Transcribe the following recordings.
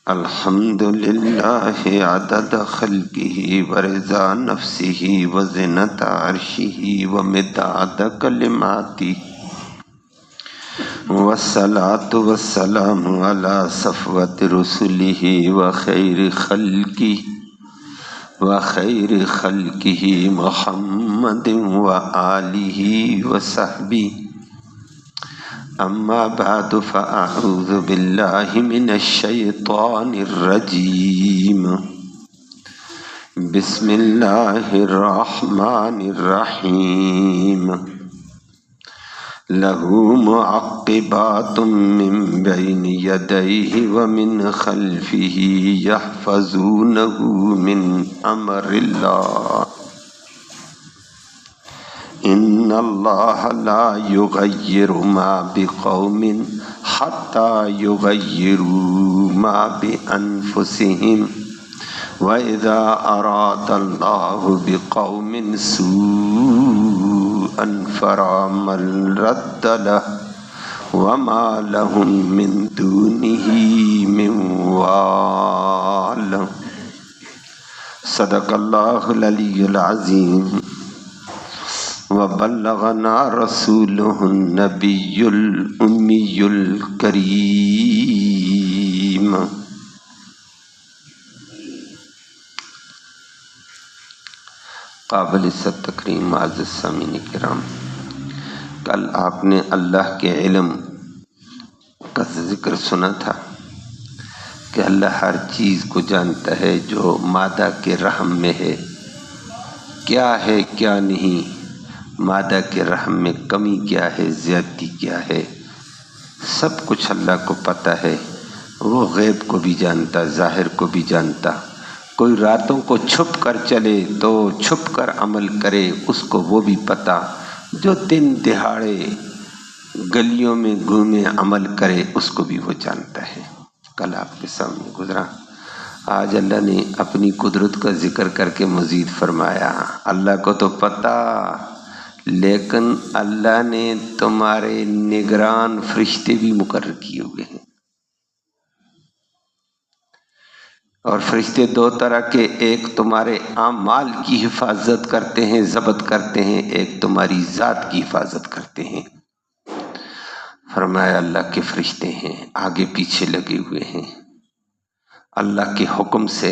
الحمد للہ عدد خلقہ ورضا نفسہ وزنت عرشہ ومداد کلماتہ والصلاة والسلام علی صفوت رسلہ وخیر خلقہ محمد وآلہ وصحبہ اما بعد فاعوذ باللہ من الشیطان الرجیم بسم اللہ الرحمن الرحیم لہ معقبات من بین یدیہ ومن خلفہ یحفظونہ من امر اللہ ان اللہ لا یغیر ما بقوم حتی یغیروا ما بانفسہم وَإِذَا أَرَادَ اللَّهُ بِقَوْمٍ سُوءًا فَلَا مَرَدَّ لَهُ وَمَا لَهُم مِّن دُونِهِ مِن وَالٍ صدق اللہ العلی العظیم وبلغنا رسولہ النبی الامی الکریم۔ قابل عزت تکریم معزز سامعین کرام، کل آپ نے اللہ کے علم کا ذکر سنا تھا کہ اللہ ہر چیز کو جانتا ہے جو مادہ کے رحم میں ہے، کیا ہے کیا نہیں، مادہ کے رحم میں کمی کیا ہے، زیادتی کیا ہے، سب کچھ اللہ کو پتہ ہے۔ وہ غیب کو بھی جانتا، ظاہر کو بھی جانتا۔ کوئی راتوں کو چھپ کر چلے تو چھپ کر عمل کرے، اس کو وہ بھی پتہ۔ جو دن دہاڑے گلیوں میں گھومے عمل کرے، اس کو بھی وہ جانتا ہے۔ کل آپ کے سامنے گزرا۔ آج اللہ نے اپنی قدرت کا ذکر کر کے مزید فرمایا، اللہ کو تو پتہ، لیکن اللہ نے تمہارے نگران فرشتے بھی مقرر کیے ہوئے ہیں۔ اور فرشتے دو طرح کے، ایک تمہارے اعمال کی حفاظت کرتے ہیں، ضبط کرتے ہیں، ایک تمہاری ذات کی حفاظت کرتے ہیں۔ فرمایا اللہ کے فرشتے ہیں، آگے پیچھے لگے ہوئے ہیں، اللہ کے حکم سے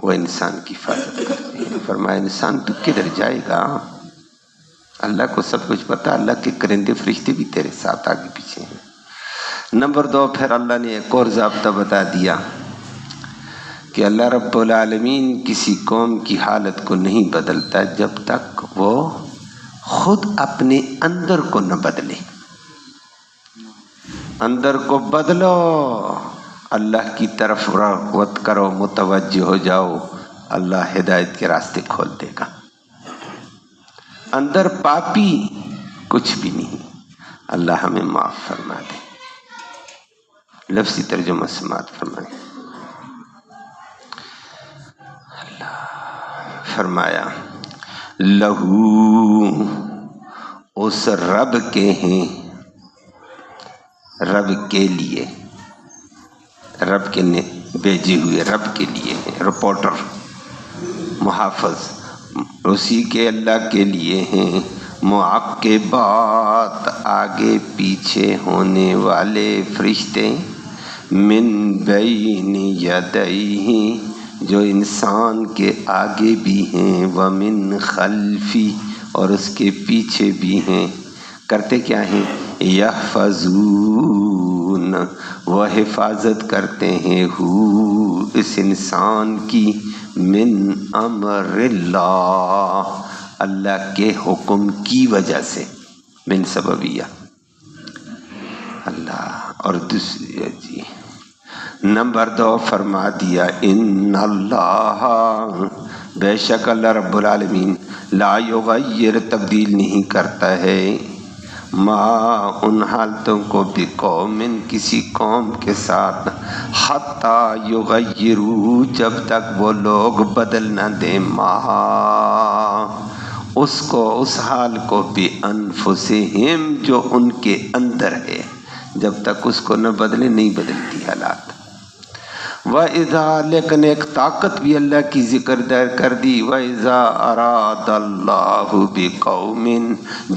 وہ انسان کی حفاظت کرتے ہیں۔ فرمایا انسان تو کدھر جائے گا؟ اللہ کو سب کچھ پتا، اللہ کے کرندے فرشتے بھی تیرے ساتھ آگے پیچھے ہیں۔ نمبر 2، پھر اللہ نے ایک اور ضابطہ بتا دیا کہ اللہ رب العالمین کسی قوم کی حالت کو نہیں بدلتا جب تک وہ خود اپنے اندر کو نہ بدلے۔ اندر کو بدلو، اللہ کی طرف رغبت کرو، متوجہ ہو جاؤ، اللہ ہدایت کے راستے کھول دے گا۔ اندر پاپی کچھ بھی نہیں، اللہ ہمیں معاف فرما دے۔ لفظی ترجمہ سماعت فرمائیں۔ اللہ فرمایا لہو، اس رب کے ہیں، رب کے لیے، رب کے نے بھیجے ہوئے، رب کے لیے ہیں، رپورٹر، محافظ، اسی کے اللہ کے لیے ہیں معقبات، آگے پیچھے ہونے والے فرشتے، من بین یدیہ، جو انسان کے آگے بھی ہیں، ومن خلفی، اور اس کے پیچھے بھی ہیں۔ کرتے کیا ہیں؟ یحفظون، وہ حفاظت کرتے ہیں، اس انسان کی، من امر اللہ، اللہ کے حکم کی وجہ سے، من سببیہ اللہ۔ اور دوسری جی نمبر 2 فرما دیا، ان اللہ، بے شک اللہ رب العالمین، لا یغیر، تبدیل نہیں کرتا ہے، ما، ان حالتوں کو، بقوم، کسی قوم کے ساتھ، حتی یغیروا، جب تک وہ لوگ بدل نہ دیں، ما، اس کو، اس حال کو، بانفسہم، جو ان کے اندر ہے، جب تک اس کو نہ بدلے نہیں بدلتی حالات۔ وَإِذَا، لیکن ایک طاقت بھی اللہ کی ذکر در کر دی، وَإِذَا أَرَادَ اللَّهُ بِقَوْمٍ،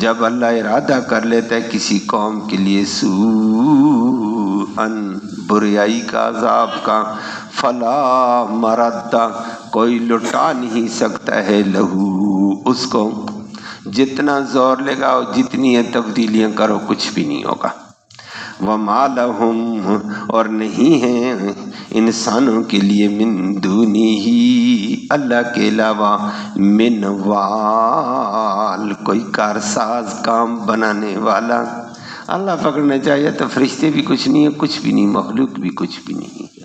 جب اللہ ارادہ کر لیتا ہے کسی قوم کے لیے سوءً، بریائی کا، عذاب کا، فَلَا مَرَدَّ، کوئی لٹا نہیں سکتا ہے لہو اس کو، جتنا زور لگاؤ، جتنی تبدیلیاں کرو، کچھ بھی نہیں ہوگا۔ وَمَا لَهُمْ، اور نہیں ہیں انسانوں کے لیے، من دونہ، اللہ کے علاوہ، من وال، کوئی کارساز، کام بنانے والا۔ اللہ پکڑنا چاہیے تو فرشتے بھی کچھ نہیں ہے، کچھ بھی نہیں، مخلوق بھی کچھ بھی نہیں ہے۔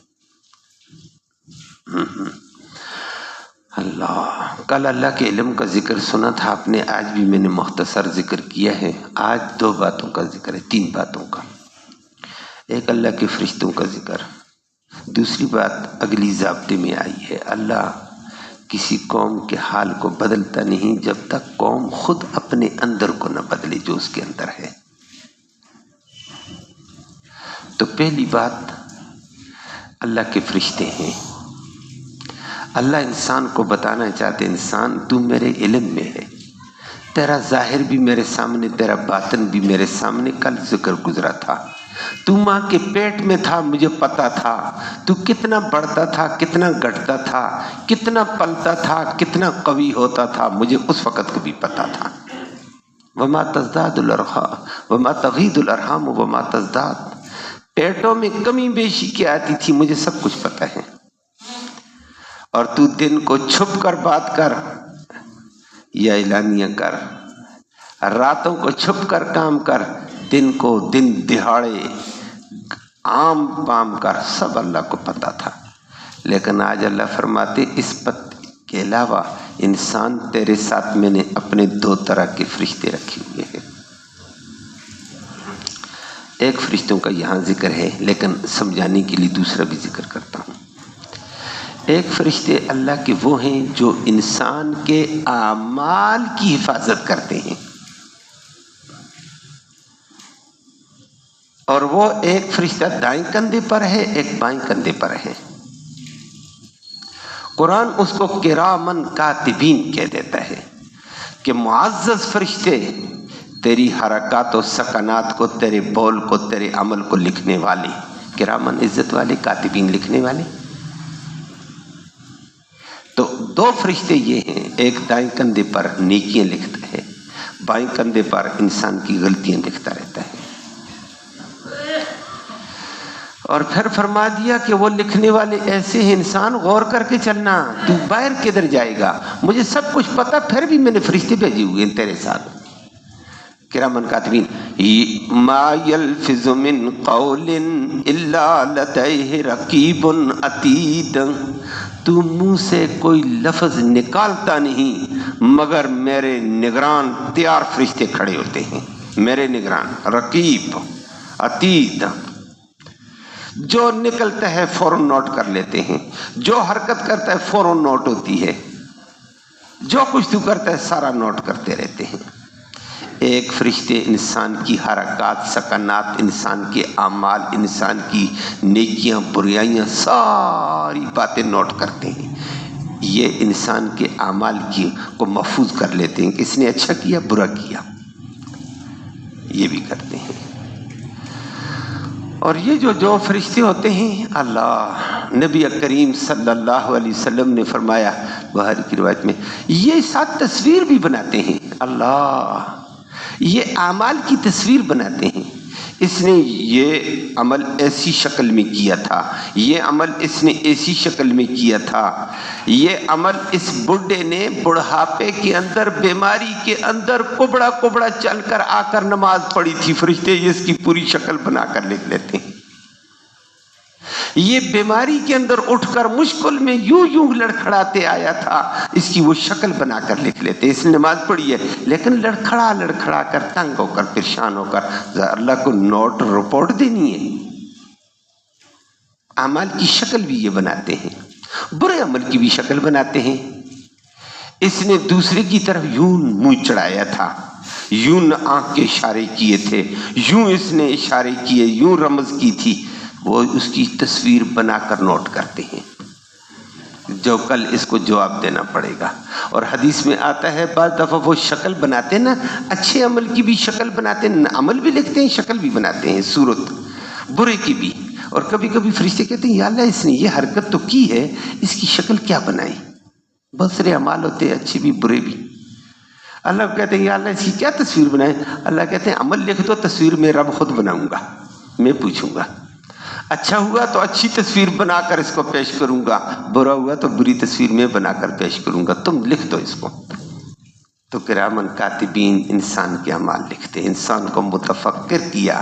اللہ، کل اللہ کے علم کا ذکر سنا تھا آپ نے، آج بھی میں نے مختصر ذکر کیا ہے۔ آج 2 باتوں کا ذکر ہے، 3 باتوں کا۔ ایک اللہ کے فرشتوں کا ذکر، دوسری بات اگلی ضابطے میں آئی ہے، اللہ کسی قوم کے حال کو بدلتا نہیں جب تک قوم خود اپنے اندر کو نہ بدلے جو اس کے اندر ہے۔ تو پہلی بات اللہ کے فرشتے ہیں۔ اللہ انسان کو بتانا چاہتے، انسان تو میرے علم میں ہے، تیرا ظاہر بھی میرے سامنے، تیرا باطن بھی میرے سامنے۔ کل ذکر گزرا تھا، تو ماں کے پیٹ میں تھا، مجھے پتا تھا تو کتنا بڑھتا تھا، کتنا گھٹتا تھا، کتنا پلتا تھا، کتنا قوی ہوتا تھا، مجھے اس وقت کو بھی پتا تھا۔ وما تزداد الارحام وما تغید الارحام وما تزداد، پیٹوں میں کمی بیشی کیا آتی تھی، مجھے سب کچھ پتا ہے۔ اور تو دن کو چھپ کر بات کر یا اعلانیہ کر، راتوں کو چھپ کر کام کر، دن کو دن دہاڑے عام پام کر، سب اللہ کو پتا تھا۔ لیکن آج اللہ فرماتے اس بات کے علاوہ انسان تیرے ساتھ میں نے اپنے 2 طرح کے فرشتے رکھے ہوئے ہیں۔ ایک فرشتوں کا یہاں ذکر ہے، لیکن سمجھانے کے لیے دوسرا بھی ذکر کرتا ہوں۔ ایک فرشتے اللہ کے وہ ہیں جو انسان کے اعمال کی حفاظت کرتے ہیں، اور وہ ایک فرشتہ دائیں کندھے پر ہے، ایک بائیں کندھے پر ہے۔ قرآن اس کو کرامن کاتبین کہہ دیتا ہے کہ معزز فرشتے تیری حرکات و سکنات کو، تیرے بول کو، تیرے عمل کو لکھنے والے، کرامن عزت والے، کاتبین لکھنے والے۔ تو 2 فرشتے یہ ہیں، ایک دائیں کندھے پر نیکیاں لکھتا ہے، بائیں کندھے پر انسان کی غلطیاں لکھتا رہتا ہے۔ اور پھر فرما دیا کہ وہ لکھنے والے ایسے ہیں، انسان غور کر کے چلنا، تو باہر کدھر جائے گا، مجھے سب کچھ پتا، پھر بھی میں نے فرشتے بھیجے ہوئے ہیں تیرے ساتھ، کرامن کاتبین۔ ما یلفظ من قول الا لدیہ رقیب عتید، تو منہ سے کوئی لفظ نکالتا نہیں مگر میرے نگران تیار فرشتے کھڑے ہوتے ہیں، میرے نگران، رقیب عتید، جو نکلتا ہے فوراً نوٹ کر لیتے ہیں، جو حرکت کرتا ہے فوراً نوٹ ہوتی ہے، جو کچھ تو کرتا ہے سارا نوٹ کرتے رہتے ہیں۔ ایک فرشتے انسان کی حرکات، سکنات، انسان کے اعمال، انسان کی نیکیاں، بریائیاں، ساری باتیں نوٹ کرتے ہیں۔ یہ انسان کے اعمال کی کو محفوظ کر لیتے ہیں کہ اس نے اچھا کیا، برا کیا، یہ بھی کرتے ہیں۔ اور یہ جو فرشتے ہوتے ہیں، اللہ نبی کریم صلی اللہ علیہ وسلم نے فرمایا بخاری کی روایت میں، یہ ساتھ تصویر بھی بناتے ہیں۔ اللہ، یہ اعمال کی تصویر بناتے ہیں، اس نے یہ عمل ایسی شکل میں کیا تھا، یہ عمل اس نے ایسی شکل میں کیا تھا، یہ عمل اس بڈھے نے بڑھاپے کے اندر، بیماری کے اندر کبڑا کبڑا چل کر آ کر نماز پڑھی تھی، فرشتے اس کی پوری شکل بنا کر لکھ لیتے ہیں۔ یہ بیماری کے اندر اٹھ کر مشکل میں یوں لڑکھڑاتے آیا تھا، اس کی وہ شکل بنا کر لکھ لیتے۔ اس نے نماز پڑھی ہے لیکن لڑکھڑا کر، تنگ ہو کر، پریشان ہو کر اللہ کو نوٹ رپورٹ دینی ہے۔ اعمال کی شکل بھی یہ بناتے ہیں، برے عمل کی بھی شکل بناتے ہیں۔ اس نے دوسرے کی طرف یوں منہ چڑھایا تھا، یوں نہ آنکھ کے اشارے کیے تھے، یوں اس نے اشارے کیے، یوں رمز کی تھی، وہ اس کی تصویر بنا کر نوٹ کرتے ہیں جو کل اس کو جواب دینا پڑے گا۔ اور حدیث میں آتا ہے بعض دفعہ وہ شکل بناتے ہیں نا، اچھے عمل کی بھی شکل بناتے ہیں، عمل بھی لکھتے ہیں، شکل بھی بناتے ہیں، صورت برے کی بھی۔ اور کبھی کبھی فرشتے کہتے ہیں یا اللہ اس نے یہ حرکت تو کی ہے، اس کی شکل کیا بنائی؟ بہت سارے اعمال ہوتے ہیں، اچھے بھی برے بھی۔ اللہ کہتے ہیں یا اللہ اس کی کیا تصویر بنائے؟ اللہ کہتے ہیں عمل لکھ دو، تصویر میں رب خود بناؤں گا، میں پوچھوں گا۔ اچھا ہوا تو اچھی تصویر بنا کر اس کو پیش کروں گا، برا ہوا تو بری تصویر میں بنا کر پیش کروں گا، تم لکھ دو اس کو۔ تو کرامن کاتبین انسان کے اعمال لکھتے، انسان کو متفکر کیا،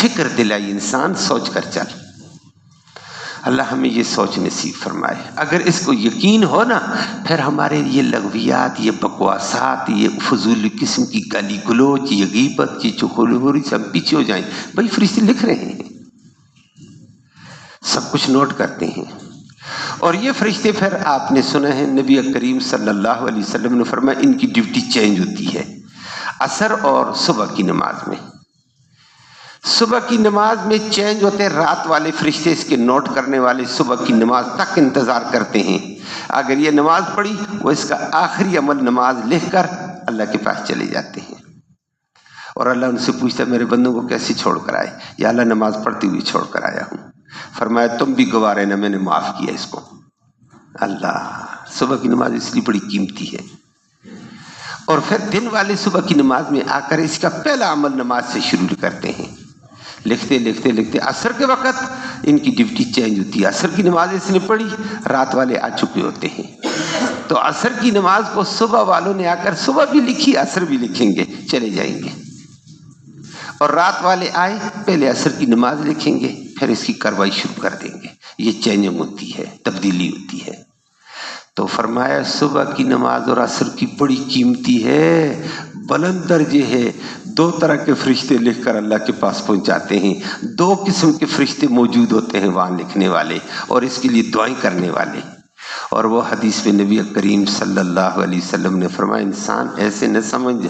فکر دلائی، انسان سوچ کر چل۔ اللہ ہمیں یہ سوچ نصیب فرمائے۔ اگر اس کو یقین ہو نا، پھر ہمارے یہ لغویات، یہ بکواسات، یہ فضول قسم کی گالی گلوچ، یہ غیبت، یہ چغلخوری سے ہم پیچھے ہو جائیں۔ بھائی فرشتے لکھ رہے ہیں، سب کچھ نوٹ کرتے ہیں۔ اور یہ فرشتے پھر آپ نے سنا ہے نبی کریم صلی اللہ علیہ وسلم نے فرمایا ان کی ڈیوٹی چینج ہوتی ہے عصر اور صبح کی نماز میں۔ صبح کی نماز میں چینج ہوتے ہیں، رات والے فرشتے اس کے نوٹ کرنے والے صبح کی نماز تک انتظار کرتے ہیں۔ اگر یہ نماز پڑھی، وہ اس کا آخری عمل نماز لکھ کر اللہ کے پاس چلے جاتے ہیں، اور اللہ ان سے پوچھتا ہے میرے بندوں کو کیسے چھوڑ کر آئے؟ یا اللہ نماز پڑھتی ہوئی چھوڑ کر آیا ہوں۔ فرمایا تم بھی گوارے رہنا، میں نے معاف کیا اس کو۔ اللہ، صبح کی نماز اس لیے بڑی قیمتی ہے۔ اور پھر دن والے صبح کی نماز میں آ کر اس کا پہلا عمل نماز سے شروع کرتے ہیں، لکھتے لکھتے لکھتے عصر کے وقت ان کی ڈیوٹی چینج ہوتی ہے۔ عصر کی نماز اس نے پڑھی، رات والے آ چکے ہوتے ہیں، تو عصر کی نماز کو صبح والوں نے آ کر صبح بھی لکھی، عصر بھی لکھیں گے، چلے جائیں گے۔ اور رات والے آئے، پہلے عصر کی نماز لکھیں گے، پھر اس کی کاروائی شروع کر دیں گے۔ یہ چینجنگ ہوتی ہے، تبدیلی ہوتی ہے۔ تو فرمایا صبح کی نماز اور عصر کی بڑی قیمتی ہے، بلند درجے ہے۔ دو طرح کے فرشتے لکھ کر اللہ کے پاس پہنچاتے ہیں، دو قسم کے فرشتے موجود ہوتے ہیں وہاں لکھنے والے اور اس کے لیے دعائیں کرنے والے۔ اور وہ حدیث میں نبی کریم صلی اللہ علیہ وسلم نے فرمایا انسان ایسے نہ سمجھ،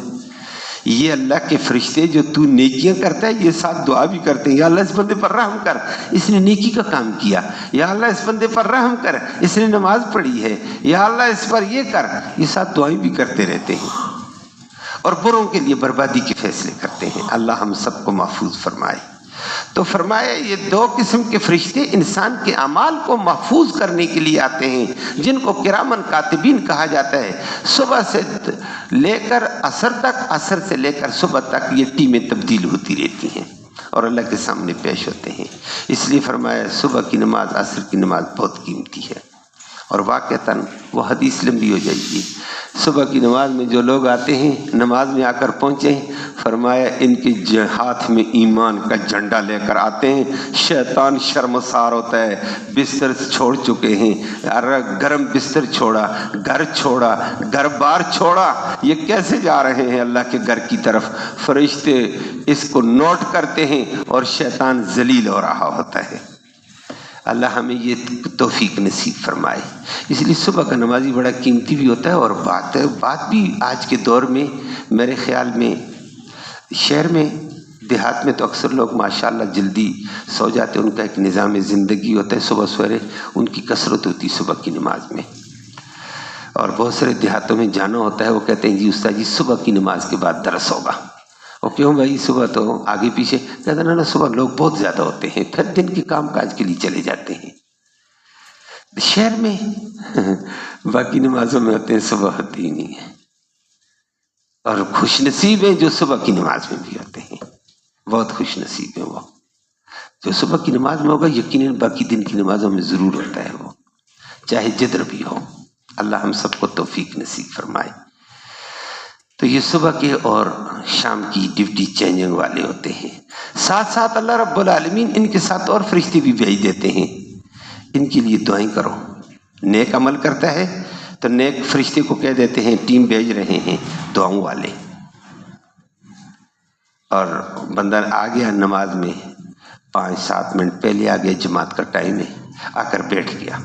یہ اللہ کے فرشتے جو تو نیکیاں کرتا ہے یہ ساتھ دعا بھی کرتے ہیں، یا اللہ اس بندے پر رحم کر، اس نے نیکی کا کام کیا، یا اللہ اس بندے پر رحم کر، اس نے نماز پڑھی ہے، یا اللہ اس پر یہ کر، یہ ساتھ دعائیں بھی کرتے رہتے ہیں، اور بروں کے لیے بربادی کے فیصلے کرتے ہیں۔ اللہ ہم سب کو محفوظ فرمائے۔ تو فرمایا یہ دو قسم کے فرشتے انسان کے اعمال کو محفوظ کرنے کے لیے آتے ہیں، جن کو کرامن کاتبین کہا جاتا ہے۔ صبح سے لے کر عصر تک، عصر سے لے کر صبح تک یہ ٹیمیں تبدیل ہوتی رہتی ہیں اور اللہ کے سامنے پیش ہوتے ہیں۔ اس لیے فرمایا صبح کی نماز، عصر کی نماز بہت قیمتی ہے۔ اور واقعتاً وہ حدیث لمبی ہو جائے گی۔ صبح کی نماز میں جو لوگ آتے ہیں، نماز میں آ کر پہنچے ہیں، فرمایا ان کے ہاتھ میں ایمان کا جھنڈا لے کر آتے ہیں۔ شیطان شرمسار ہوتا ہے، بستر چھوڑ چکے ہیں، گرم بستر چھوڑا، گھر چھوڑا، گھر بار چھوڑا، یہ کیسے جا رہے ہیں اللہ کے گھر کی طرف؟ فرشتے اس کو نوٹ کرتے ہیں اور شیطان ذلیل ہو رہا ہوتا ہے۔ اللہ ہمیں یہ توفیق نصیب فرمائے۔ اس لیے صبح کا نمازی بڑا قیمتی بھی ہوتا ہے۔ اور بات بھی آج کے دور میں میرے خیال میں شہر میں، دیہات میں تو اکثر لوگ ماشاءاللہ جلدی سو جاتے ہیں، ان کا ایک نظام زندگی ہوتا ہے، صبح سویرے ان کی کثرت ہوتی ہے صبح کی نماز میں۔ اور بہت سارے دیہاتوں میں جانا ہوتا ہے، وہ کہتے ہیں جی استاد جی صبح کی نماز کے بعد درس ہوگا۔ اور کیوں بھائی صبح تو آگے پیچھے؟ کہتے ہیں نا صبح لوگ بہت زیادہ ہوتے ہیں، پھر دن کے کام کاج کے لیے چلے جاتے ہیں۔ شہر میں باقی نمازوں میں ہوتے ہیں، صبح ہوتی ہی نہیں ہے۔ اور خوش نصیب ہیں جو صبح کی نماز میں بھی ہوتے ہیں، بہت خوش نصیب ہیں وہ جو صبح کی نماز میں ہوگا۔ یقیناً باقی دن کی نمازوں میں ضرور ہوتا ہے وہ، چاہے جدر بھی ہو۔ اللہ ہم سب کو توفیق نصیب فرمائے۔ تو یہ صبح کے اور شام کی ڈیوٹی چینجنگ والے ہوتے ہیں۔ ساتھ ساتھ اللہ رب العالمین ان کے ساتھ اور فرشتے بھی بھیج دیتے ہیں، ان کے لیے دعائیں کرو۔ نیک عمل کرتا ہے تو نیک فرشتے کو کہہ دیتے ہیں ٹیم بھیج رہے ہیں دعاؤں والے، اور بندہ آ گیا نماز میں 5-7 منٹ پہلے آ گیا، جماعت کا ٹائم ہے، آ کر بیٹھ گیا،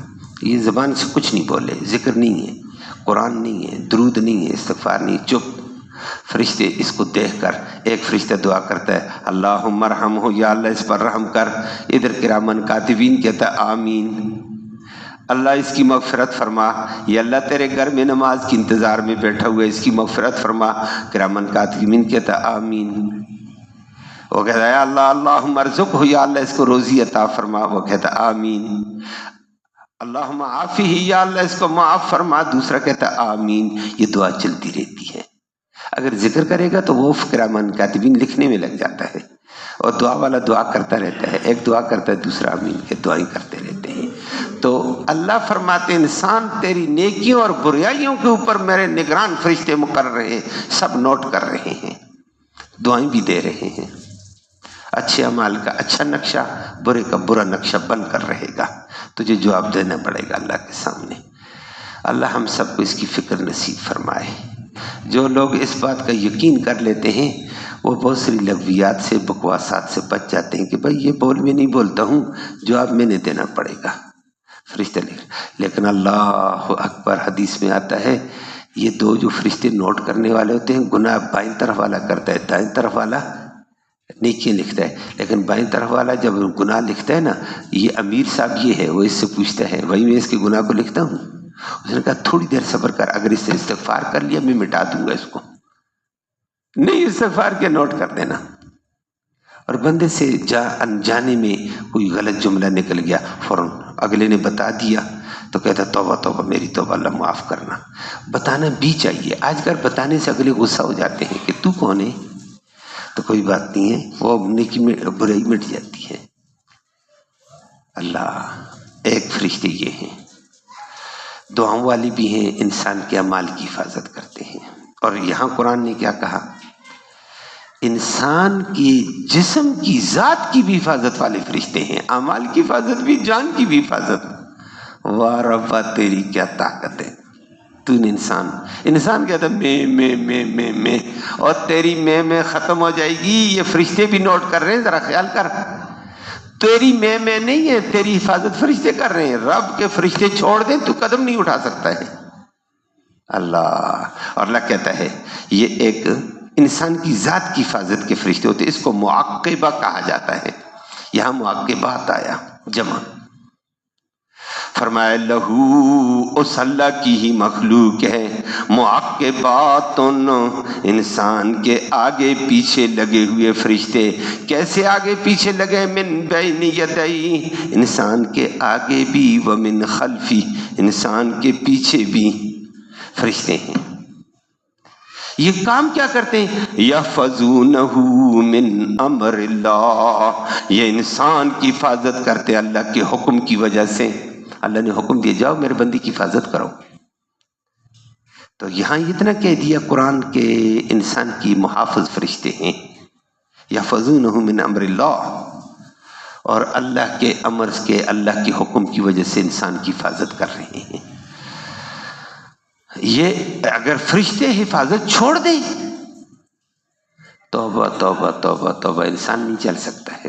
یہ زبان سے کچھ نہیں بولے، ذکر نہیں ہے، قرآن نہیں ہے، درود نہیں ہے، استغفار نہیں، چپ، فرشتے اس کو دیکھ کر ایک فرشتہ دعا کرتا ہے اللہم ارحمہ، یا اللہ اس پر رحم کر. ادھر کرامن کاتبین کہتا ہے آمین، اللہ اس کی مغفرت فرما. یا اللہ تیرے گھر میں نماز کی انتظار میں بیٹھا ہوا ہے، اس کی مغفرت فرما. کرامن کاتبین کہتا ہے آمین. وہ کہتا ہے اللہ اللہم ارزقہ، یا اللہ اس کو روزی عطا فرما. وہ کہتا ہے آمین. اللہم عافی، یا اللہ اس کو معاف فرما. دوسرا کہتا ہے آمین. یہ دعا چلتی رہتی ہے. اگر ذکر کرے گا تو وہ کرامن کاتبین لکھنے میں لگ جاتا ہے، اور دعا والا دعا کرتا رہتا ہے. ایک دعا کرتا ہے دوسرا آمین کے دعائیں کرتے رہتے ہیں. تو اللہ فرماتے انسان تیری نیکیوں اور برائیوں کے اوپر میرے نگران فرشتے مقرر ہیں، سب نوٹ کر رہے ہیں، دعائیں بھی دے رہے ہیں. اچھے اعمال کا اچھا نقشہ، برے کا برا نقشہ بن کر رہے گا. تجھے جواب دینا پڑے گا اللہ کے سامنے. اللہ ہم سب کو اس کی فکر نصیب فرمائے. جو لوگ اس بات کا یقین کر لیتے ہیں وہ بہت ساری لغویات سے، بکواسات سے بچ جاتے ہیں کہ بھائی یہ بول میں نہیں بولتا ہوں، جواب میں نے دینا پڑے گا. فرشتے لیکن اللہ اکبر، حدیث میں آتا ہے یہ دو جو فرشتے نوٹ کرنے والے ہوتے ہیں، گناہ بائیں طرف والا کرتا ہے، دائیں طرف والا نیکیاں لکھتا ہے. لیکن بائیں طرف والا جب گناہ لکھتا ہے نا، یہ امیر صاحب یہ ہے، وہ اس سے پوچھتا ہے بھائی میں اس کے گناہ کو لکھتا ہوں. اس نے کہا تھوڑی دیر صبر کر، اگر اس سے استغفار کر لیا میں مٹا دوں گا اس کو. نہیں، استغفار کے نوٹ کر دینا. اور بندے سے انجانے میں کوئی غلط جملہ نکل گیا، فوراً اگلے نے بتا دیا تو کہتا توبہ توبہ میری توبہ، اللہ معاف کرنا. بتانا بھی چاہیے. آج کل بتانے سے اگلے غصہ ہو جاتے ہیں کہ تو کون ہے، تو کوئی بات نہیں ہے، وہ نیکی میں برائی مٹ جاتی ہے. اللہ ایک فرشتے یہ ہیں، دعاؤں والے بھی ہیں، انسان کے اعمال کی حفاظت کرتے ہیں. اور یہاں قرآن نے کیا کہا؟ انسان کی جسم کی ذات کی بھی حفاظت والے فرشتے ہیں، اعمال کی حفاظت بھی، جان کی بھی حفاظت. واہ ربا تیری کیا طاقت ہے. تو انسان کہتا ہے میں اور تیری میں ختم ہو جائے گی. یہ فرشتے بھی نوٹ کر رہے ہیں، ذرا خیال کر. تیری میں نہیں ہے، تیری حفاظت فرشتے کر رہے ہیں. رب کے فرشتے چھوڑ دیں تو قدم نہیں اٹھا سکتا ہے اللہ. اور اللہ کہتا ہے یہ ایک انسان کی ذات کی حفاظت کے فرشتے ہوتے، اس کو معقبہ کہا جاتا ہے. یہاں معقبات آیا جمع. فرمایا لہو، اس اللہ کی ہی مخلوق ہے، معقبات، انسان کے آگے پیچھے لگے ہوئے فرشتے. کیسے آگے پیچھے لگے؟ من بین یدئی، انسان کے آگے بھی، ومن خلفی، انسان کے پیچھے بھی فرشتے ہیں. یہ کام کیا کرتے ہیں؟ یحفظونہ من امر اللہ، یہ انسان کی حفاظت کرتے اللہ کے حکم کی وجہ سے. اللہ نے حکم دیا جاؤ میرے بندی کی حفاظت کرو. تو یہاں اتنا کہہ دیا قرآن کے انسان کی محافظ فرشتے ہیں. یحفظونہ من امر اللہ، اور اللہ کے امر کے، اللہ کے حکم کی وجہ سے انسان کی حفاظت کر رہے ہیں. یہ اگر فرشتے حفاظت چھوڑ دیں، توبہ توبہ توبہ توبہ، انسان نہیں چل سکتا ہے.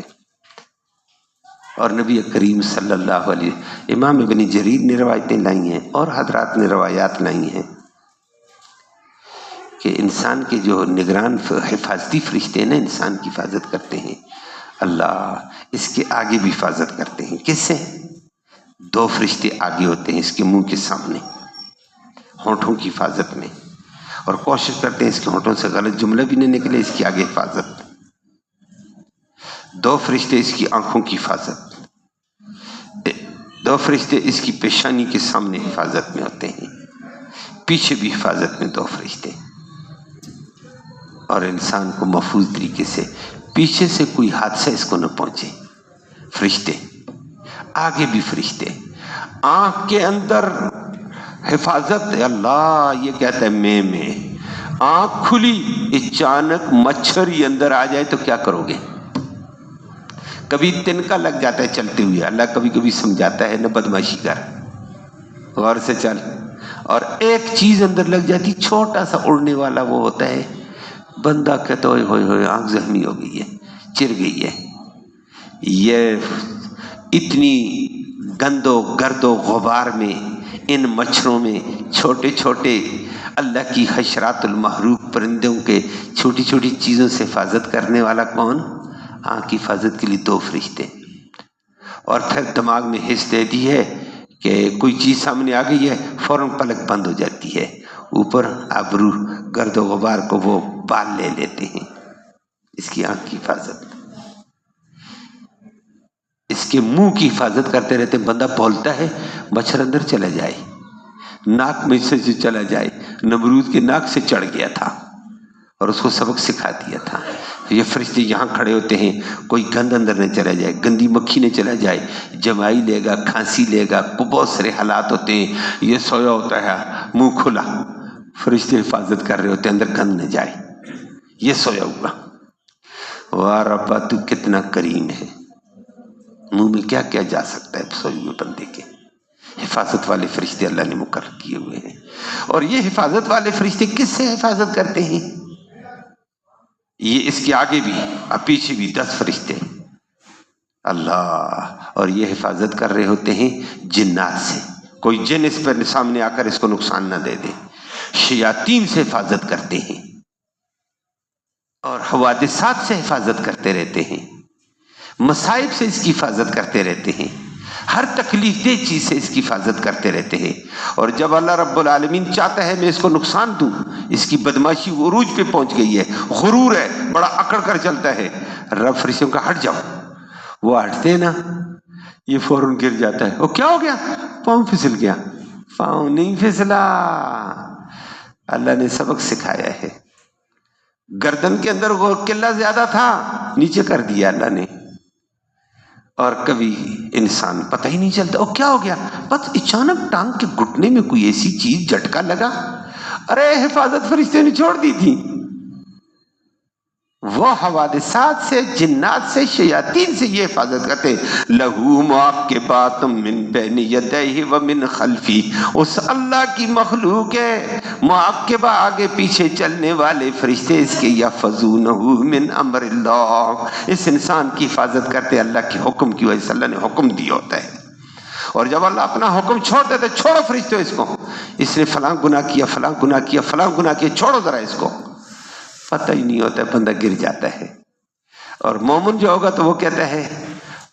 اور نبی کریم صلی اللہ علیہ، امام ابن جریر نے روایتیں لائی ہیں اور حضرات نے روایات لائی ہیں کہ انسان کے جو نگران حفاظتی فرشتے ہیں نا، انسان کی حفاظت کرتے ہیں. اللہ اس کے آگے بھی حفاظت کرتے ہیں. کس سے؟ دو فرشتے آگے ہوتے ہیں اس کے منہ کے سامنے، ہونٹوں کی حفاظت میں، اور کوشش کرتے ہیں اس کے ہونٹوں سے غلط جملہ بھی نہ نکلے. اس کی آگے حفاظت. دو فرشتے اس کی آنکھوں کی حفاظت، دو فرشتے اس کی پیشانی کے سامنے حفاظت میں ہوتے ہیں، پیچھے بھی حفاظت میں دو فرشتے. اور انسان کو محفوظ طریقے سے پیچھے سے کوئی حادثہ اس کو نہ پہنچے. فرشتے آگے بھی فرشتے، آنکھ کے اندر حفاظت. اللہ یہ کہتا ہے میں آنکھ کھلی، اچانک مچھر ہی اندر آ جائے تو کیا کرو گے؟ کبھی تنکا لگ جاتا ہے چلتے ہوئے، اللہ کبھی کبھی سمجھاتا ہے نہ بدماشی کر، غور سے چل. اور ایک چیز اندر لگ جاتی، چھوٹا سا اڑنے والا وہ ہوتا ہے، بندہ کہتا ہوئے ہوئے ہوئے آنکھ زخمی ہو گئی ہے، چر گئی ہے. یہ اتنی گند و گرد و غبار میں، ان مچھروں میں، چھوٹے چھوٹے اللہ کی حشرات المحروق پرندوں کے چھوٹی چھوٹی چیزوں سے حفاظت کرنے والا کون؟ آنکھ کی حفاظت کے لیے 2 فرشتے. اور پھر دماغ میں حس دے دی ہے کہ کوئی چیز سامنے آ گئی ہے، فوراً پلک بند ہو جاتی ہے، اوپر ابرو گرد و غبار کو وہ بال لے لیتے ہیں. اس کی آنکھ کی حفاظت. اس کے منہ کی حفاظت کرتے رہتے. بندہ بولتا ہے مچھر اندر چلا جائے، ناک میں سے چلا جائے. نمرود کے ناک سے چڑھ گیا تھا اور اس کو سبق سکھا دیا تھا. یہ فرشتے یہاں کھڑے ہوتے ہیں، کوئی گند اندر نہ چلا جائے، گندی مکھی نہ چلا جائے، جمائی لے گا، کھانسی لے گا، بہت سارے حالات ہوتے ہیں. یہ سویا ہوتا ہے منہ کھلا، فرشتے حفاظت کر رہے ہوتے ہیں اندر گند نہ جائے. یہ سویا ہوا. واہ ربا تو کتنا کریم ہے، منہ میں کیا کیا جا سکتا ہے سوئے ہوئے بندے کے. حفاظت والے فرشتے اللہ نے مقرر کیے ہوئے ہیں. اور یہ حفاظت والے فرشتے کس سے حفاظت کرتے ہیں؟ یہ اس کے آگے بھی اور پیچھے بھی 10 فرشتے اللہ. اور یہ حفاظت کر رہے ہوتے ہیں جنات سے. کوئی جن اس پر سامنے آ کر اس کو نقصان نہ دے دے. شیاطین سے حفاظت کرتے ہیں اور حوادثات سے حفاظت کرتے رہتے ہیں. مصائب سے اس کی حفاظت کرتے رہتے ہیں. ہر تکلیف دہ چیز سے اس کی حفاظت کرتے رہتے ہیں. اور جب اللہ رب العالمین چاہتا ہے میں اس کو نقصان دوں، اس کی بدماشی عروج پہ پہنچ گئی ہے، غرور ہے، بڑا اکڑ کر چلتا ہے، رب فرشتوں کا ہٹ جاؤ. وہ ہٹتے نا، یہ فوراً گر جاتا ہے. وہ کیا ہو گیا؟ پاؤں پھسل گیا. پاؤں نہیں پھسلا، اللہ نے سبق سکھایا ہے. گردن کے اندر وہ قلہ زیادہ تھا، نیچے کر دیا اللہ نے. اور کبھی انسان پتہ ہی نہیں چلتا وہ کیا ہو گیا، بس اچانک ٹانگ کے گھٹنے میں کوئی ایسی چیز جھٹکا لگا، ارے حفاظت فرشتے نے چھوڑ دی تھی. وہ حوادثات سے، جنات سے، شیاطین سے یہ حفاظت کرتے. لہو معقبات من بین یدیہ ومن خلفی، اس اللہ کی مخلوق ہے معقبہ، آگے پیچھے چلنے والے فرشتے اس کے. یحفظونہ من امر اللہ، اس انسان کی حفاظت کرتے اللہ کے حکم کی وجہ سے. اللہ نے حکم دیا ہوتا ہے اور جب اللہ اپنا حکم چھوڑ دیتا ہے، چھوڑو فرشتوں اس کو، اس نے فلاں گناہ کیا، فلاں گناہ کیا، فلاں گناہ کیا، چھوڑو ذرا اس کو. پتہ ہی نہیں ہوتا ہے، بندہ گر جاتا ہے. اور مومن جو ہوگا تو وہ کہتا ہے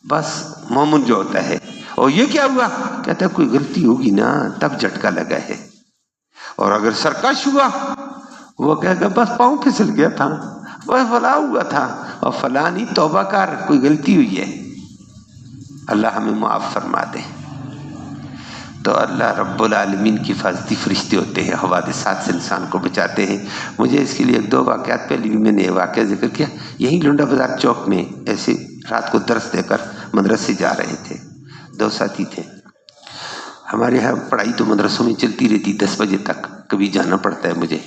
بس مومن جو ہوتا ہے، اور یہ کیا ہوا، کہتا ہے کوئی غلطی ہوگی نا تب جھٹکا لگا ہے. اور اگر سرکش ہوا وہ کہے گا بس پاؤں پھسل گیا تھا، بس فلاں ہوا تھا، اور فلاں نہیں، توبہ کر، کوئی غلطی ہوئی ہے. اللہ ہمیں معاف فرما دے. تو اللہ رب العالمین کی حفاظتی فرشتے ہوتے ہیں، حوادثات سے انسان کو بچاتے ہیں. مجھے اس کے لیے 1-2 واقعات پہلے بھی میں نے واقعہ ذکر کیا. یہیں لنڈا بازار چوک میں ایسے رات کو درس دے کر مدرسے جا رہے تھے، 2 ساتھی تھے. ہمارے یہاں پڑھائی تو مدرسوں میں چلتی رہتی 10 بجے تک، کبھی جانا پڑتا ہے مجھے.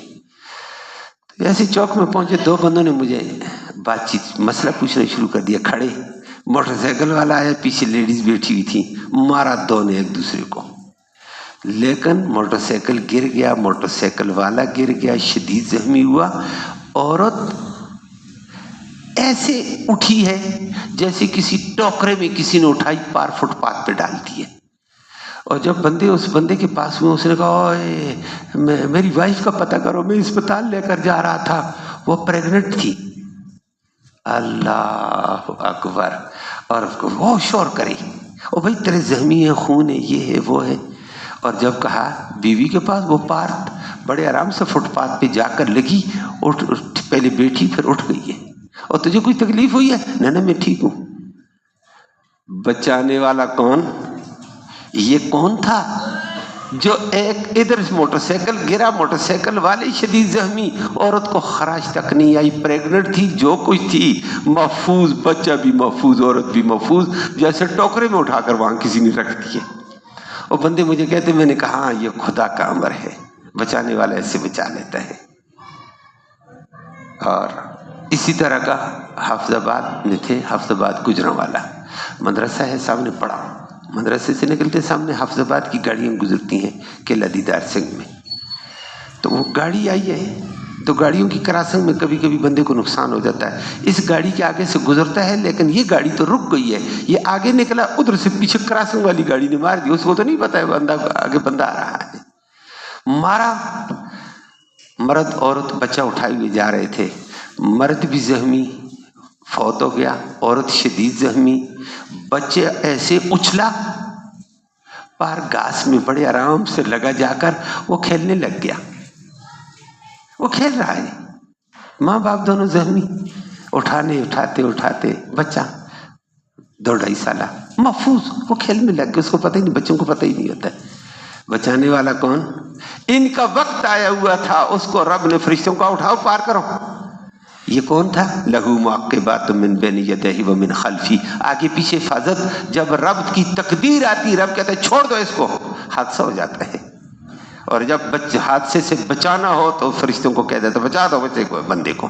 تو ایسے چوک میں پہنچے، 2 بندوں نے مجھے بات چیت مسئلہ پوچھنا شروع کر دیا. کھڑے، موٹر سائیکل والا آیا، پیچھے لیڈیز بیٹھی ہوئی تھی، مارا 2 نے ایک دوسرے کو. لیکن موٹر سائیکل گر گیا، موٹر سائیکل والا گر گیا، شدید زخمی ہوا. عورت ایسے اٹھی ہے جیسے کسی ٹوکرے میں کسی نے اٹھائی، پار فٹ پاتھ پہ ڈال دی ہے. اور جب بندے اس بندے کے پاس ہوئے، اس نے کہا اوئے میری وائف کا پتہ کرو، میں اسپتال لے کر جا رہا تھا، وہ پریگننٹ تھی. اللہ اکبر. اور وہ شور کرے، او بھائی تیرے زخمی ہے، خون ہے، یہ ہے وہ ہے. اور جب کہا بیوی کے پاس، وہ پارت بڑے آرام سے فٹ پاتھ پہ جا کر لگی، اٹھ پہلے بیٹھی پھر اٹھ گئی ہے. اور تجھے کوئی تکلیف ہوئی ہے؟ نہ میں ٹھیک ہوں. بچانے والا کون؟ یہ کون تھا جو ایک ادھر موٹر سائیکل گرا، موٹر سائیکل والے شدید زخمی، عورت کو خراش تک نہیں آئی، پریگننٹ تھی، جو کچھ تھی محفوظ، بچہ بھی محفوظ، عورت بھی محفوظ، جیسے ٹوکرے میں اٹھا کر وہاں کسی نے رکھ دیے. اور بندے مجھے کہتے، میں نے کہا ہاں یہ خدا کا امر ہے، بچانے والا ایسے بچا لیتا ہے. اور اسی طرح کا حافظ آباد میں تھے، حافظ آباد گجرانوالا مدرسہ ہے سامنے پڑا. مدرسے سے نکلتے سامنے حافظ آباد کی گاڑیاں گزرتی ہیں قلعہ دیدار سنگھ میں. تو وہ گاڑی آئی ہے، تو گاڑیوں کی کراسنگ میں کبھی کبھی بندے کو نقصان ہو جاتا ہے. اس گاڑی کے آگے سے گزرتا ہے، لیکن یہ گاڑی تو رک گئی ہے، یہ آگے نکلا، ادھر سے پیچھے کراسنگ والی گاڑی نے مار دی. اس کو تو نہیں پتا ہے بندہ آگے بندہ آ رہا ہے، مارا. مرد عورت بچہ اٹھائے ہوئے جا رہے تھے، مرد بھی زخمی فوت ہو گیا، عورت شدید زخمی، بچے ایسے اچھلا پار گھاس میں بڑے آرام سے لگا، جا کر وہ کھیلنے لگ گیا، وہ کھیل رہا ہے، ماں باپ دونوں زخمی، اٹھاتے بچہ 2-2.5 سالہ محفوظ، وہ کھیل میں لگ گیا، اس کو پتہ ہی نہیں، بچوں کو پتہ ہی نہیں ہوتا ہے بچانے والا کون؟ ان کا وقت آیا ہوا تھا، اس کو رب نے فرشتوں کو اٹھاؤ پار کرو۔ یہ کون تھا؟ لہو معقبات من بین یدیہ ومن خلفی، آگے پیچھے حفاظت۔ جب رب کی تقدیر آتی، رب کہتا ہے چھوڑ دو اس کو، حادثہ ہو جاتا ہے، اور جب حادثے سے بچانا ہو تو فرشتوں کو کہہ دیتا بچا دو بچے کو، بندے کو۔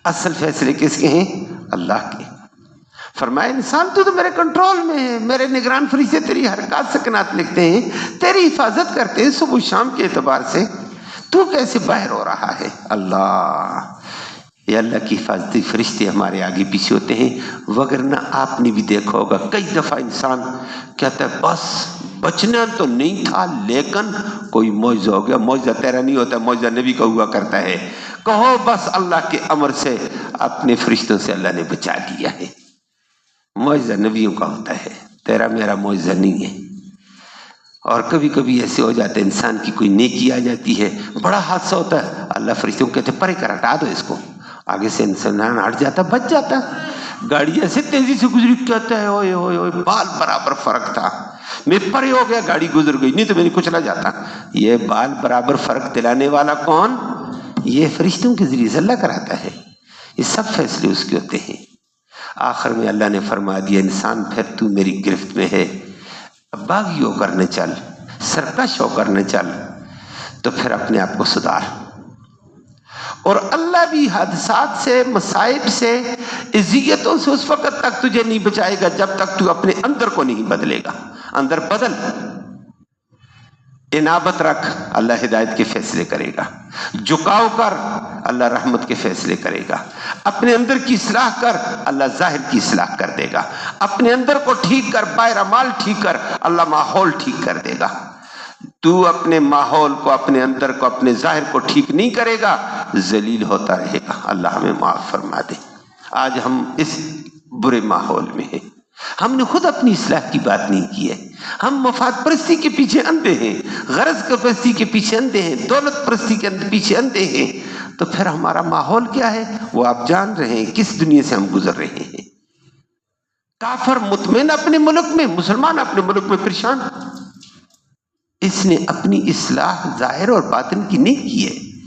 اصل فیصلے کس کے ہیں؟ اللہ کے۔ فرمایا انسان تو میرے کنٹرول میں ہے، میرے نگران فرشتے تیری حرکات سکنات لکھتے ہیں، تیری حفاظت کرتے ہیں صبح شام کے اعتبار سے، تو کیسے باہر ہو رہا ہے؟ اللہ، یہ اللہ کی حفاظتی فرشتے ہمارے آگے پیچھے ہوتے ہیں۔ وگرنہ آپ نے بھی دیکھا ہوگا کئی دفعہ انسان کہتا ہے بس بچنا تو نہیں تھا، لیکن کوئی معجزہ ہو گیا۔ معجزہ تیرا نہیں ہوتا، معجزہ نبی کا ہوا کرتا ہے۔ کہو بس اللہ کے امر سے اپنے فرشتوں سے اللہ نے بچا دیا ہے۔ معجزہ نبیوں کا ہوتا ہے، تیرا میرا معجزہ نہیں ہے۔ اور کبھی کبھی ایسے ہو جاتا ہے انسان کی کوئی نیکی آ جاتی ہے، بڑا حادثہ ہوتا ہے، اللہ فرشتوں کو کہتے پرے کر، ہٹا دو اس کو، آگے سے انسان ہٹ جاتا، بچ جاتا۔ گاڑی ایسے تیزی سے گزری، کہتا ہے اوئے اوئے اوئے بال برابر فرق تھا، میں پرے ہو گیا، گاڑی گزر گئی، نہیں تو میں نے کچلا جاتا۔ یہ بال برابر فرق دلانے والا کون؟ یہ فرشتوں کے ذریعے سے اللہ کراتا ہے، یہ سب فیصلے اس کے ہوتے ہیں۔ آخر میں اللہ نے فرما دیا انسان پھر تو میری گرفت میں ہے، باغی ہو کر نہ چل، سرکش ہو کر نہ چل، تو پھر اپنے آپ کو سدھار۔ اور اللہ بھی حادثات سے، مصائب سے، اذیتوں سے اس وقت تک تجھے نہیں بچائے گا جب تک تو اپنے اندر کو نہیں بدلے گا۔ اندر بدل، انابت رکھ، اللہ ہدایت کے فیصلے کرے گا۔ جھکاؤ کر، اللہ رحمت کے فیصلے کرے گا۔ اپنے اندر کی اصلاح کر، اللہ ظاہر کی اصلاح کر دے گا۔ اپنے اندر کو ٹھیک کر، باہر اعمال ٹھیک کر، اللہ ماحول ٹھیک کر دے گا۔ تو اپنے ماحول کو، اپنے اندر کو، اپنے ظاہر کو ٹھیک نہیں کرے گا، ذلیل ہوتا رہے گا۔ اللہ ہمیں معاف فرما دے۔ آج ہم اس برے ماحول میں ہیں، ہم نے خود اپنی اصلاح کی بات نہیں کی ہے، ہم مفاد پرستی کے پیچھے اندھے ہیں، غرض پرستی کے پیچھے اندھے ہیں، دولت پرستی کے پیچھے اندھے ہیں، تو پھر ہمارا ماحول کیا ہے وہ آپ جان رہے ہیں، کس دنیا سے ہم گزر رہے ہیں۔ کافر مطمئن اپنے ملک میں، مسلمان اپنے ملک میں پریشان۔ اس نے اپنی اصلاح ظاہر اور باطن کی نہیں کی ہے۔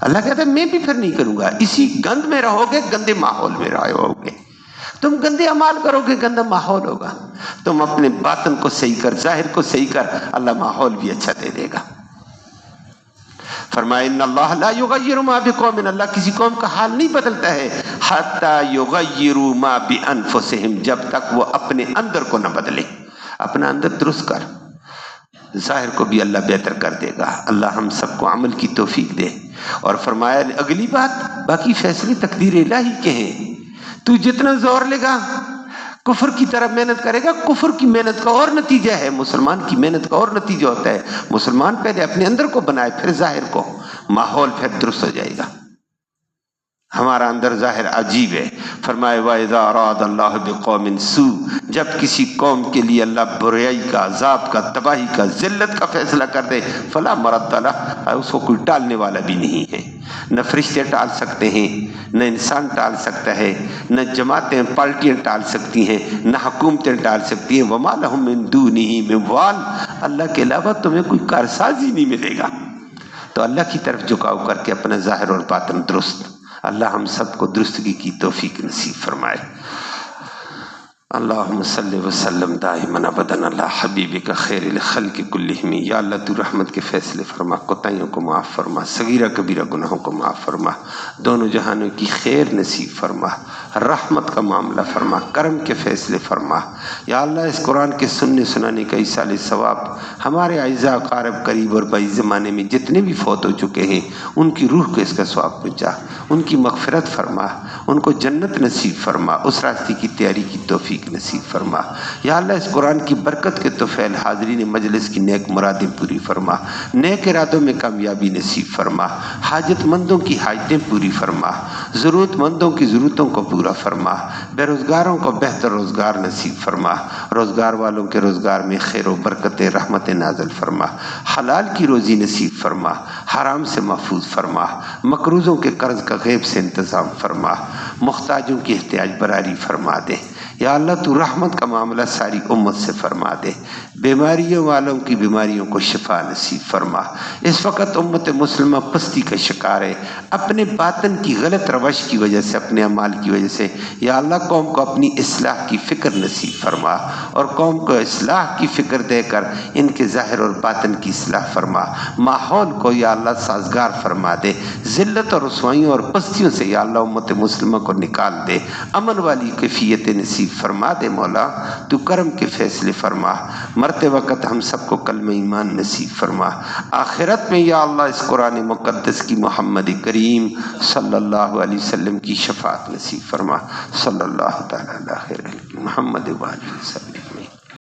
اللہ کہتا ہے میں بھی پھر نہیں کروں گا، اسی گند میں رہو گے، گندے ماحول میں رہو گے، تم گندے اعمال کرو گے، گندا ماحول ہوگا۔ تم اپنے باطن کو صحیح کر، ظاہر کو صحیح کر، اللہ ماحول بھی اچھا دے دے گا۔ فرمایا ان اللہ لا یغیر ما بقوم، اللہ کسی قوم کا حال نہیں بدلتا ہے حتی یغیروا ما بانفسہم، جب تک وہ اپنے اندر کو نہ بدلے۔ اپنا اندر درست کر، ظاہر کو بھی اللہ بہتر کر دے گا۔ اللہ ہم سب کو عمل کی توفیق دے۔ اور فرمایا اگلی بات، باقی فیصلے تقدیر الہی کے ہیں، تو جتنا زور لے گا، کفر کی طرف محنت کرے گا، کفر کی محنت کا اور نتیجہ ہے، مسلمان کی محنت کا اور نتیجہ ہوتا ہے۔ مسلمان پہلے اپنے اندر کو بنائے، پھر ظاہر کو، ماحول پھر درست ہو جائے گا۔ ہمارا اندر ظاہر عجیب ہے۔ فرمائے وَإِذَا أَرَادَ اللَّهُ بِقَوْمٍ سُوءً، جب کسی قوم کے لیے اللہ برائی کا، عذاب کا، تباہی کا، ذلت کا فیصلہ کر دے، فَلَا مَرَدَّ لَهُ، اس کو کوئی ٹالنے والا بھی نہیں ہے۔ نہ فرشتے ٹال سکتے ہیں، نہ انسان ٹال سکتا ہے، نہ جماعتیں، پارٹیاں ٹال سکتی ہیں، نہ حکومتیں ٹال سکتی ہیں۔ وَمَا لَهُم مِّن دُونِهِ مِّن وَالٍ، اللہ کے علاوہ تمہیں کوئی کارساز ہی نہیں ملے گا۔ تو اللہ کی طرف جھکاؤ کر کے اپنا ظاہر اور باطن درست، اللہ ہم سب کو درستگی کی توفیق نصیب فرمائے۔ اللہم صلی وسلم دائما ابدا علی حبیبک خیر الخلق کلہم۔ یا اللہ تو رحمت کے فیصلے فرما، کوتاہیوں کو معاف فرما، صغیرہ کبیرہ گناہوں کو معاف فرما، دونوں جہانوں کی خیر نصیب فرما، رحمت کا معاملہ فرما، کرم کے فیصلے فرما۔ یا اللہ اس قرآن کے سننے سنانے کا ایصال ثواب ہمارے اعزاء اقارب قریب اور بعید زمانے میں جتنے بھی فوت ہو چکے ہیں ان کی روح کو اس کا ثواب پہنچا، ان کی مغفرت فرما، ان کو جنت نصیب فرما، اس راستے کی تیاری کی توفیق نصیب فرما۔ یا اللہ اس قرآن کی برکت کے طفیل حاضرین مجلس کی نیک مرادیں پوری فرما، نیک ارادوں میں کامیابی نصیب فرما، حاجت مندوں کی حاجتیں پوری فرما، ضرورت مندوں کی ضرورتوں کو پورا فرما، بے روزگاروں کو بہتر روزگار نصیب فرما، روزگار والوں کے روزگار میں خیر و برکت رحمت نازل فرما، حلال کی روزی نصیب فرما، حرام سے محفوظ فرما، مقروضوں کے قرض کا غیب سے انتظام فرما، محتاجوں کی احتیاج براری فرما دے۔ یا اللہ تو رحمت کا معاملہ ساری امت سے فرما دے، بیماریوں والوں کی بیماریوں کو شفا نصیب فرما۔ اس وقت امت مسلمہ پستی کا شکار ہے، اپنے باطن کی غلط روش کی وجہ سے، اپنے اعمال کی وجہ سے۔ یا اللہ قوم کو اپنی اصلاح کی فکر نصیب فرما، اور قوم کو اصلاح کی فکر دے کر ان کے ظاہر اور باطن کی اصلاح فرما۔ ماحول کو یا اللہ سازگار فرما دے، ذلت اور رسوائیوں اور پستیوں سے یا اللہ امت مسلمہ کو نکال دے، امن والی کیفیت نصیب فرما دے۔ مولا تو کرم کے فیصلے فرما، مرتے وقت ہم سب کو کلمہ ایمان نصیب فرما، آخرت میں یا اللہ اس قرآن مقدس کی محمد کریم صلی اللہ علیہ وسلم کی شفاعت نصیب فرما۔ صلی اللہ تعالی علی خیر محمد و آلہ وسلم۔